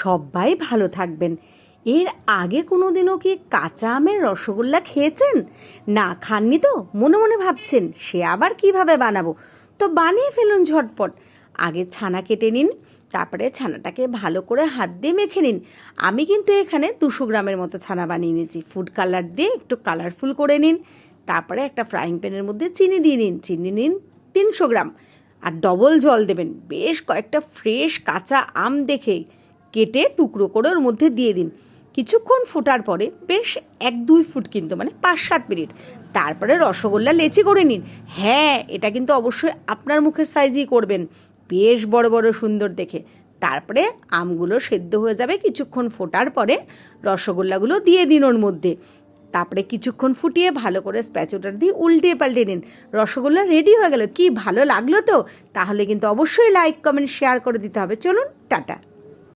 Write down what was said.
সবাই ভালো থাকবেন। এর আগে কোনো দিনও কি কাঁচা আমের রসগোল্লা খেয়েছেন? না খাননি তো মনে মনে ভাবছেন সে আবার কিভাবে বানাবো। তো বানিয়ে ফেলুন ঝটপট। আগে ছানা কেটে নিন, তারপরে ছানাটাকে ভালো করে হাত দিয়ে মেখে নিন। আমি কিন্তু এখানে 200 গ্রামের মতো ছানা বানিয়ে নিয়েছি। ফুড কালার দিয়ে একটু কালারফুল করে নিন। তারপরে একটা ফ্রাইং প্যানের মধ্যে চিনি দিয়ে নিন। চিনি নিন 300 গ্রাম, আর ডবল জল দেবেন। বেশ কয়েকটা ফ্রেশ কাঁচা আম দেখে কেটে টুকরো করে ওর মধ্যে দিয়ে দিন। কিছুক্ষণ ফোটার পরে বেশ 1-2 ফুট, কিন্তু মানে 5-7 মিনিট, তারপরে রসগোল্লা লেচি করে নিন। হ্যাঁ, এটা কিন্তু অবশ্যই আপনার মুখের সাইজই করবেন, বেশ বড় বড় সুন্দর দেখে। তারপরে আমগুলো সেদ্ধ হয়ে যাবে, কিছুক্ষণ ফোটার পরে রসগোল্লাগুলো দিয়ে দিন ওর মধ্যে। তারপরে কিছুক্ষণ ফুটিয়ে ভালো করে স্প্যাচুলার দিয়ে উল্টিয়ে পাল্টে নিন। রসগোল্লা রেডি হয়ে গেল। কি ভালো লাগলো তো? তাহলে কিন্তু অবশ্যই লাইক, কমেন্ট, শেয়ার করে দিতে হবে। চলুন, টাটা।